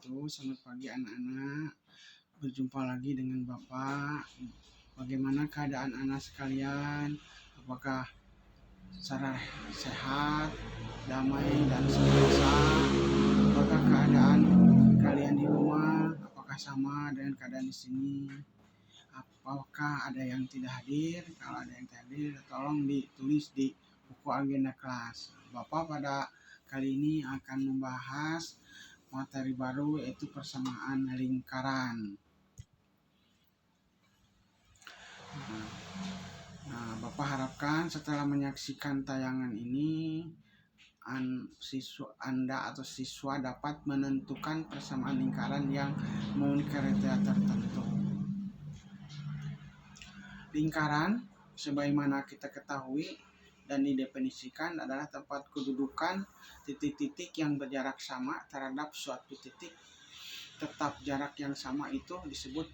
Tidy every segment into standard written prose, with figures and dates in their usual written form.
wabarakatuh. Selamat pagi anak-anak. Berjumpa lagi dengan Bapak. Bagaimana keadaan anak sekalian? Apakah secara sehat, damai, dan sentosa? Apakah keadaan kalian di rumah? Apakah sama dengan keadaan di sini? Apakah ada yang tidak hadir? Kalau ada yang tidak hadir, tolong ditulis di buku agenda kelas. Bapak pada kali ini akan membahas materi baru, yaitu persamaan lingkaran. Bapak harapkan setelah menyaksikan tayangan ini, Anda atau siswa dapat menentukan persamaan lingkaran yang memenuhi kriteria tertentu. Lingkaran, sebagaimana kita ketahui dan didefinisikan, adalah tempat kedudukan titik-titik yang berjarak sama terhadap suatu titik. Tetap jarak yang sama itu disebut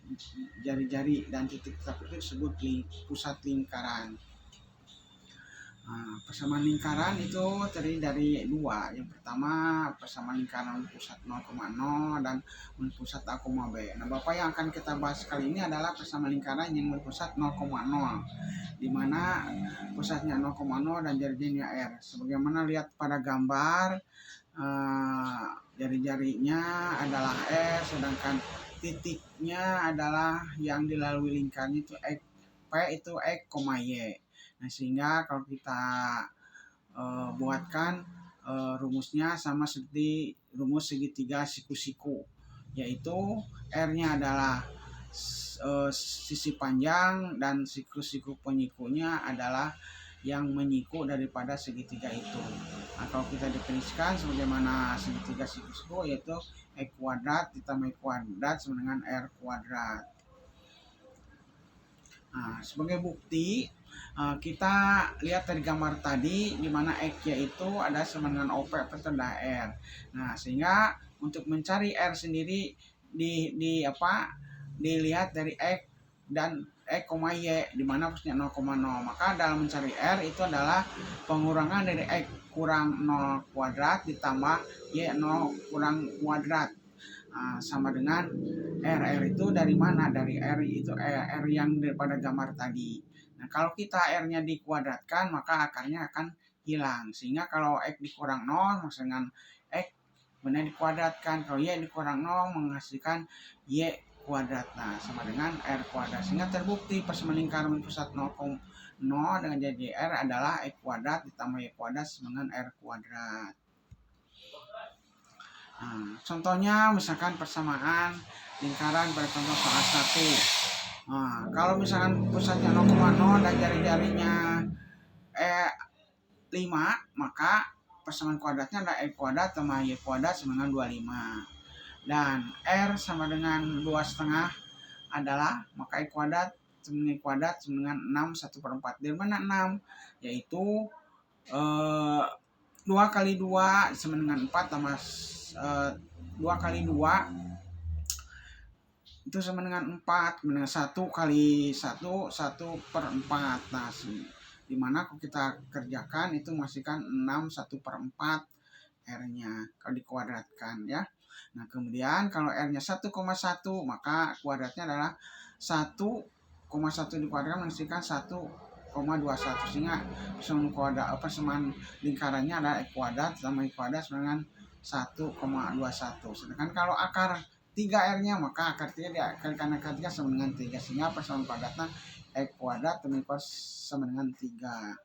jari-jari, dan titik tetap itu disebut pusat lingkaran. Persamaan lingkaran itu terdiri dari dua. Yang pertama, persamaan lingkaran pusat 0,0 dan pusat A, B. Nah, Bapak yang akan kita bahas kali ini adalah persamaan lingkaran yang pusat 0,0, di mana pusatnya 0,0 dan jari-jarinya R. Sebagaimana lihat pada gambar, jari-jarinya adalah R, sedangkan titiknya adalah yang dilalui lingkaran itu X, P itu X, Y. Nah, sehingga kalau kita buatkan rumusnya sama seperti rumus segitiga siku-siku, yaitu R-nya adalah sisi panjang dan siku-siku penyikunya adalah yang menyiku daripada segitiga itu. Nah, kalau kita definisikan sebagaimana segitiga siku-siku, yaitu X kuadrat ditambah Y kuadrat sama dengan R kuadrat. Nah, sebagai bukti, kita lihat dari gambar tadi, di mana X yaitu ada sama dengan OP per R. Nah, sehingga untuk mencari R sendiri dilihat dari X dan X, Y, di mana posisinya 0,0. Maka dalam mencari R itu adalah pengurangan dari X kurang 0 kuadrat ditambah Y 0 kurang kuadrat. Sama dengan R itu dari mana? Dari R itu R yang daripada gambar tadi. Nah, kalau kita R-nya dikuadratkan, maka akarnya akan hilang. Sehingga kalau X dikurang 0, maksudnya dengan X benar dikuadratkan. Kalau Y dikurang 0, menghasilkan Y kuadrat. Nah, sama dengan R kuadrat. Sehingga terbukti persamaan lingkaran pusat 0 dengan jadi R adalah X kuadrat ditambah Y kuadrat sama dengan R kuadrat. Contohnya misalkan persamaan lingkaran pada contoh soal 1. Kalau misalkan pusatnya 0,0 dan jari-jarinya 5, maka persamaan kuadratnya adalah X kuadrat tambah Y kuadrat sama dengan 25. Dan R sama dengan 2,5 adalah, maka X kuadrat sama dengan Y kuadrat sama dengan 6 1/4. Dari mana 6? Yaitu 2 kali 2 sama dengan 4 tambah 2 kali 2 itu sama dengan 4, dengan 1 kali 1 1/4. Nah, dimana kalau kita kerjakan itu menghasilkan 6 1/4 R-nya kalau dikuadratkan, ya. Nah, kemudian kalau R-nya 1,1, maka kuadratnya adalah 1,1 dikuadratkan menghasilkan 1,21, sehingga persamaan lingkarannya adalah X kuadrat tambah Y kuadrat sama dengan 1,21. Sedangkan kalau akar 3R-nya, maka akar 3 dikalikan akar 3 sama dengan 3, sehingga persamaan kuadratnya X kuadrat tambah Y kuadrat sama dengan 3.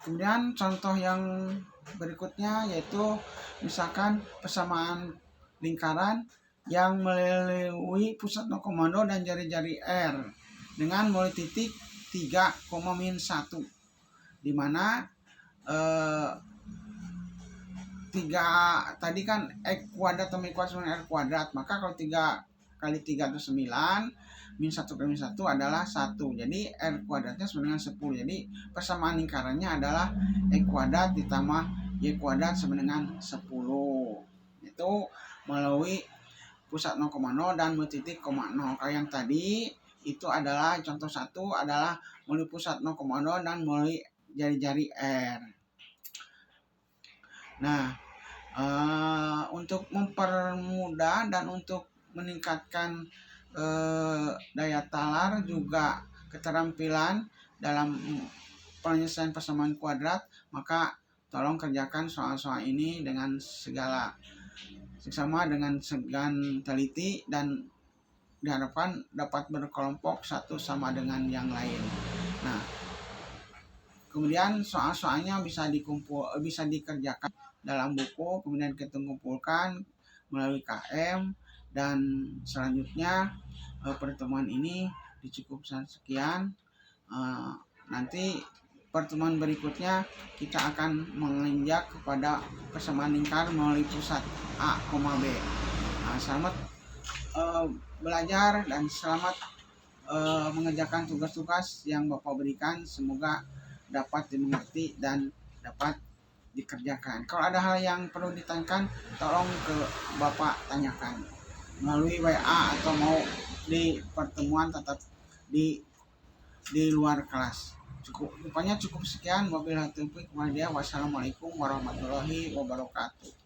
Kemudian contoh yang berikutnya yaitu misalkan persamaan lingkaran yang melalui pusat 0,0 dan jari-jari R dengan mulai titik 3,-1, di mana 3 tadi kan X kuadrat tambah Y kuadrat sama R kuadrat, maka kalau 3 kali 3 itu 9, min 1 kali 1 adalah 1, jadi R kuadratnya sama dengan 10. Jadi persamaan lingkarannya adalah X kuadrat ditambah Y kuadrat sama dengan 10. Itu melalui pusat 0,0 dan titik 0. Kalau yang tadi itu adalah contoh 1 adalah melalui pusat 0,0 dan melalui jari-jari R. Nah, untuk mempermudah dan untuk meningkatkan daya talar juga keterampilan dalam penyelesaian persamaan kuadrat, maka tolong kerjakan soal-soal ini dengan segala seksama, dengan teliti, dan diharapkan dapat berkelompok satu sama dengan yang lain. Nah, kemudian soal-soalnya bisa dikerjakan dalam buku, kemudian kita kumpulkan melalui KM, dan selanjutnya pertemuan ini dicukupkan sekian. Nanti pertemuan berikutnya kita akan menginjak kepada persamaan lingkar melalui pusat A, B. Selamat belajar dan selamat mengerjakan tugas-tugas yang Bapak berikan. Semoga dapat dimengerti dan dapat dikerjakan. Kalau ada hal yang perlu ditanyakan, tolong ke Bapak tanyakan melalui WA atau mau di pertemuan tetap di luar kelas. Rupanya cukup sekian. Wabillahi taufiq wal hidayah. Wassalamualaikum warahmatullahi wabarakatuh.